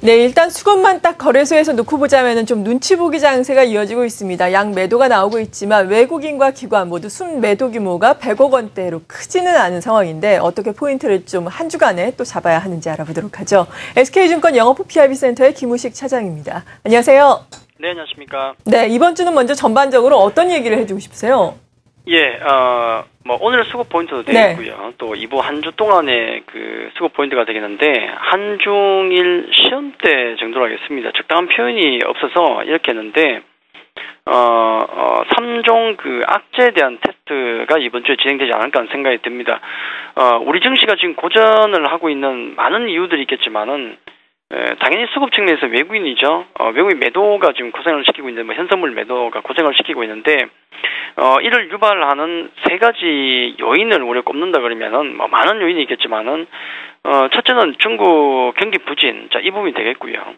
네, 일단 수급만 딱 거래소에서 놓고 보자면은 좀 눈치 보기 장세가 이어지고 있습니다. 양 매도가 나오고 있지만 외국인과 기관 모두 순매도 규모가 100억 원대로 크지는 않은 상황인데 어떻게 포인트를 좀 한 주간에 또 잡아야 하는지 알아보도록 하죠. SK증권 영업부 PIB센터의 김우식 차장입니다. 안녕하세요. 네, 안녕하십니까. 네, 이번 주는 먼저 전반적으로 어떤 얘기를 해주고 싶으세요? 예, 오늘 수급 포인트도 되겠고요. 또 2부 한 주 동안의 그 수급 포인트가 되겠는데, 한중일 시험대 정도로 하겠습니다. 적당한 표현이 없어서 이렇게 했는데, 3종 그 악재에 대한 테스트가 이번 주에 진행되지 않을까 하는 생각이 듭니다. 우리 증시가 지금 고전을 하고 있는 많은 이유들이 있겠지만은, 당연히 수급 측면에서 외국인이죠. 외국인 매도가 지금 고생을 시키고 있는데, 현선물 매도가 고생을 시키고 있는데, 이를 유발하는 세 가지 요인을 우리가 꼽는다 그러면은, 많은 요인이 있겠지만은, 첫째는 중국 경기 부진, 자, 이 부분이 되겠고요.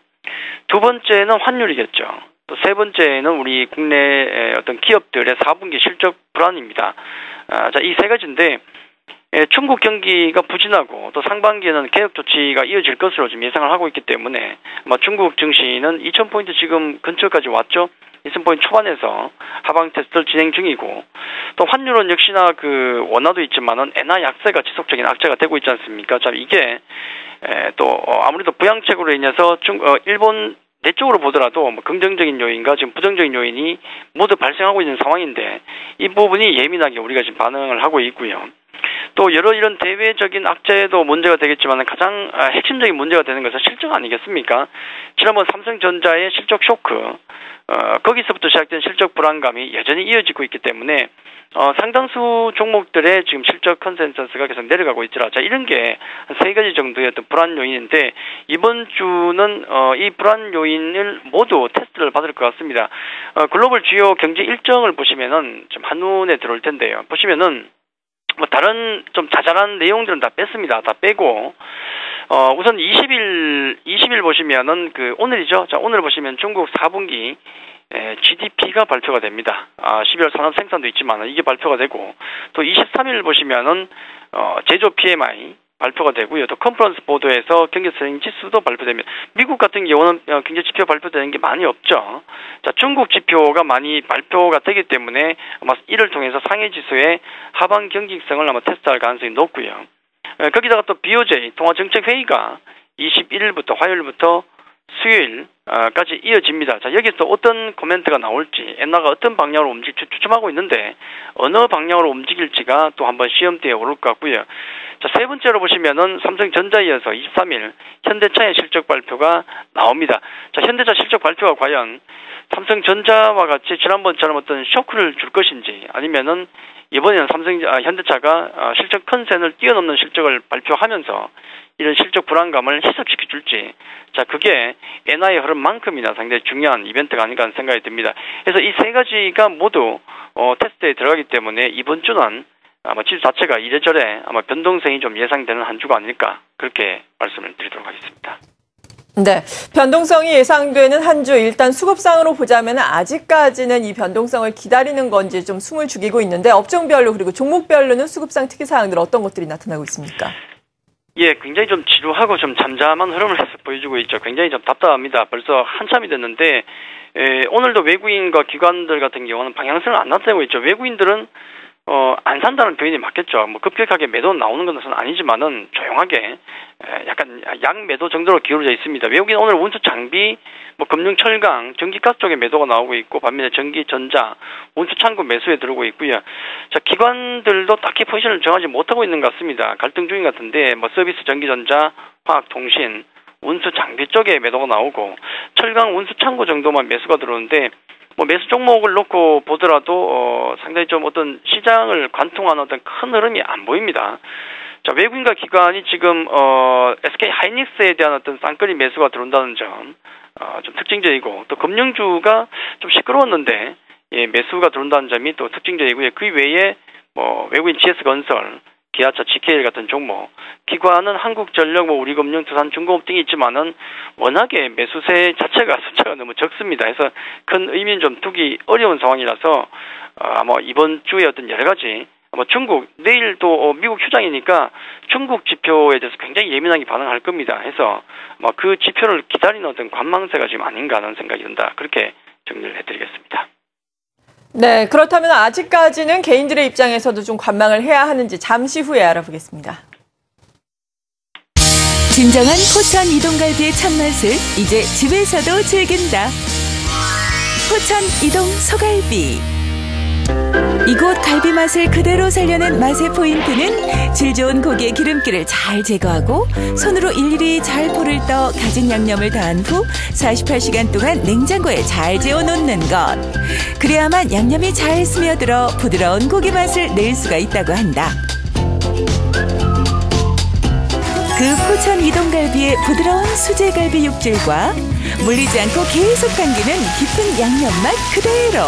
두 번째는 환율이겠죠. 또 세 번째는 우리 국내 어떤 기업들의 4분기 실적 불안입니다. 자, 이 세 가지인데, 중국 경기가 부진하고 또 상반기에는 개혁 조치가 이어질 것으로 지금 예상을 하고 있기 때문에 중국 증시는 2000포인트 지금 근처까지 왔죠. 2000포인트 초반에서 하방 테스트를 진행 중이고, 또 환율은 역시나 그 원화도 있지만은 엔화 약세가 지속적인 악재가 되고 있지 않습니까? 자, 이게 또 아무래도 부양책으로 인해서 일본 내쪽으로 보더라도 긍정적인 요인과 지금 부정적인 요인이 모두 발생하고 있는 상황인데, 이 부분이 예민하게 우리가 지금 반응을 하고 있고요. 또 여러 이런 대외적인 악재도 문제가 되겠지만 가장 핵심적인 문제가 되는 것은 실적 아니겠습니까? 지난번 삼성전자의 실적 쇼크, 거기서부터 시작된 실적 불안감이 여전히 이어지고 있기 때문에 상당수 종목들의 지금 실적 컨센서스가 계속 내려가고 있더라. 자, 이런 게 한 세 가지 정도의 어떤 불안 요인인데, 이번 주는 이 불안 요인을 모두 테스트를 받을 것 같습니다. 글로벌 주요 경제 일정을 보시면은 좀 한눈에 들어올 텐데요. 보시면은 다른 좀 자잘한 내용들은 다 뺐습니다. 다 빼고, 우선 20일 보시면은 오늘이죠. 자, 오늘 보시면 중국 4분기 GDP가 발표가 됩니다. 12월 산업 생산도 있지만 이게 발표가 되고, 또 23일 보시면은 제조 PMI 발표가 되고요. 또 컨퍼런스 보도에서 경제 성장 지수도 발표됩니다. 미국 같은 경우는 경제 지표 발표되는 게 많이 없죠. 자, 중국 지표가 많이 발표가 되기 때문에 아마 이를 통해서 상해 지수의 하방 경직성을 아마 테스트할 가능성이 높고요. 거기다가 또 BOJ 통화정책회의가 21일부터 화요일부터 수요일까지 이어집니다. 자, 여기서 어떤 코멘트가 나올지, 엔화가 어떤 방향으로 움직일지 추첨하고 있는데, 어느 방향으로 움직일지가 또 한번 시험대에 오를 것 같고요. 자, 세 번째로 보시면은 삼성전자에 이어서 23일 현대차의 실적 발표가 나옵니다. 자, 현대차 실적 발표가 과연 삼성전자와 같이 지난번처럼 어떤 쇼크를 줄 것인지, 아니면은 이번에는 현대차가 실적 컨센을 뛰어넘는 실적을 발표하면서 이런 실적 불안감을 해소시켜 줄지, 자, 그게 엔화의 흐름만큼이나 상당히 중요한 이벤트가 아닌가 하는 생각이 듭니다. 그래서 이 세 가지가 모두 테스트에 들어가기 때문에 이번 주는 아마 지수 자체가 이래저래 아마 변동성이 좀 예상되는 한 주가 아닐까, 그렇게 말씀을 드리도록 하겠습니다. 네, 변동성이 예상되는 한 주, 일단 수급상으로 보자면 아직까지는 이 변동성을 기다리는 건지 좀 숨을 죽이고 있는데, 업종별로 그리고 종목별로는 수급상 특이사항들 어떤 것들이 나타나고 있습니까? 예, 굉장히 좀 지루하고 좀 잠잠한 흐름을 보여주고 있죠. 굉장히 좀 답답합니다. 벌써 한참이 됐는데, 오늘도 외국인과 기관들 같은 경우는 방향성을 안 나타내고 있죠. 외국인들은 안 산다는 표현이 맞겠죠. 급격하게 매도 나오는 것은 아니지만은 조용하게 약간 양매도 정도로 기울어져 있습니다. 외국인 오늘 운수 장비, 금융 철강, 전기가스 쪽에 매도가 나오고 있고, 반면에 전기, 전자, 운수 창구 매수에 들어오고 있고요. 자, 기관들도 딱히 포지션을 정하지 못하고 있는 것 같습니다. 갈등 중인 것 같은데, 서비스, 전기, 전자, 화학, 통신, 운수 장비 쪽에 매도가 나오고, 철강, 운수 창구 정도만 매수가 들어오는데, 매수 종목을 놓고 보더라도 상당히 좀 어떤 시장을 관통하는 어떤 큰 흐름이 안 보입니다. 자, 외국인과 기관이 지금 SK 하이닉스에 대한 어떤 쌍끌이 매수가 들어온다는 점 좀 특징적이고, 또 금융주가 좀 시끄러웠는데 매수가 들어온다는 점이 또 특징적이고요. 그 외에 외국인 GS건설, 기아차, GKL 같은 종목, 기관은 한국전력, 우리금융, 두산중공업 등이 있지만은 워낙에 매수세 자체가 숫자가 너무 적습니다. 그래서 큰 의미는 좀 두기 어려운 상황이라서 아마 이번 주에 어떤 여러 가지 아마 중국 내일 또 미국 휴장이니까 중국 지표에 대해서 굉장히 예민하게 반응할 겁니다. 해서 그 지표를 기다리는 어떤 관망세가 지금 아닌가 하는 생각이 든다. 그렇게 정리를 해드리겠습니다. 네, 그렇다면 아직까지는 개인들의 입장에서도 좀 관망을 해야 하는지 잠시 후에 알아보겠습니다. 진정한 포천 이동갈비의 참맛을 이제 집에서도 즐긴다. 포천 이동 소갈비. 이곳 갈비 맛을 그대로 살려낸 맛의 포인트는 질 좋은 고기의 기름기를 잘 제거하고 손으로 일일이 잘 포를 떠 가진 양념을 더한 후 48시간 동안 냉장고에 잘 재워놓는 것. 그래야만 양념이 잘 스며들어 부드러운 고기 맛을 낼 수가 있다고 한다. 그 포천 이동갈비의 부드러운 수제갈비 육질과 물리지 않고 계속 당기는 깊은 양념 맛 그대로.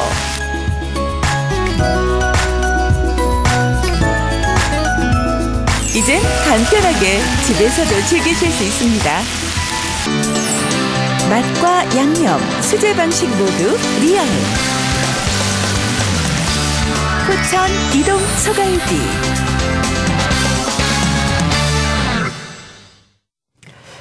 이젠 간편하게 집에서도 즐기실 수 있습니다. 맛과 양념, 수제 방식 모두 리얼. 포천 이동 소갈비.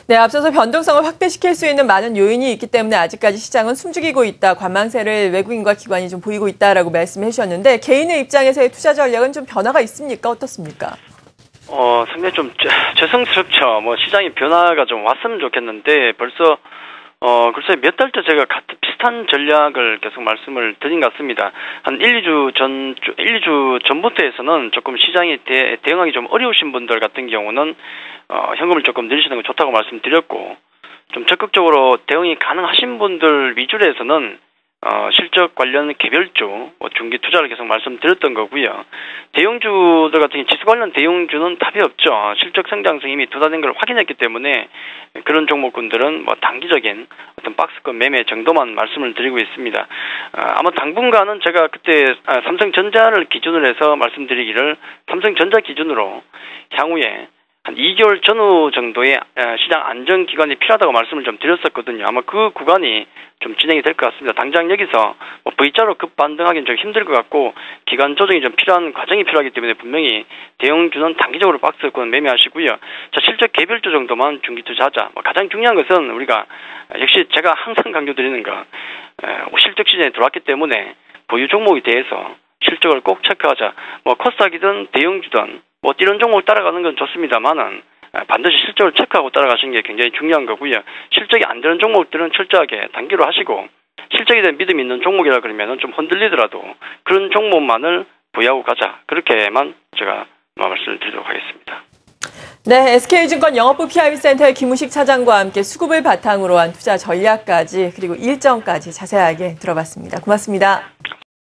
네, 앞서서 변동성을 확대시킬 수 있는 많은 요인이 있기 때문에 아직까지 시장은 숨죽이고 있다. 관망세를 외국인과 기관이 좀 보이고 있다라고 말씀해 주셨는데 개인의 입장에서의 투자 전략은 좀 변화가 있습니까? 어떻습니까? 상당히 좀 죄송스럽죠. 시장의 변화가 좀 왔으면 좋겠는데 벌써 글쎄 몇 달째 제가 같은 비슷한 전략을 계속 말씀을 드린 것 같습니다. 한 1-2주 전부터 해서는 조금 시장에 대응하기 좀 어려우신 분들 같은 경우는 현금을 조금 늘리시는 거 좋다고 말씀드렸고 좀 적극적으로 대응이 가능하신 분들 위주로 해서는 실적 관련 개별주, 중기 투자를 계속 말씀드렸던 거고요. 대형주들 같은 경우 지수 관련 대형주는 답이 없죠. 실적 성장성이 이미 둔화된 걸 확인했기 때문에 그런 종목군들은 단기적인 어떤 박스권 매매 정도만 말씀을 드리고 있습니다. 아마 당분간은 제가 그때 삼성전자를 기준으로 해서 말씀드리기를 삼성전자 기준으로 향후에 한 2개월 전후 정도의 시장 안정 기간이 필요하다고 말씀을 좀 드렸었거든요. 아마 그 구간이 좀 진행이 될 것 같습니다. 당장 여기서 V자로 급 반등하기는 좀 힘들 것 같고 기간 조정이 좀 필요한 과정이 필요하기 때문에 분명히 대형주는 단기적으로 박스권 매매하시고요. 자, 실적 개별주 정도만 중기 투자하자. 가장 중요한 것은 우리가 역시 제가 항상 강조드리는 거 실적 시즌에 들어왔기 때문에 보유 종목에 대해서 실적을 꼭 체크하자. 코스닥이든 대형주든 이런 종목 따라가는 건 좋습니다만은 반드시 실적을 체크하고 따라가시는 게 굉장히 중요한 거고요. 실적이 안 되는 종목들은 철저하게 단기로 하시고 실적에 대한 믿음이 있는 종목이라 그러면은 좀 흔들리더라도 그런 종목만을 보유하고 가자. 그렇게만 제가 말씀을 드리도록 하겠습니다. 네, SK증권 영업부 PIB센터의 김우식 차장과 함께 수급을 바탕으로 한 투자 전략까지 그리고 일정까지 자세하게 들어봤습니다. 고맙습니다.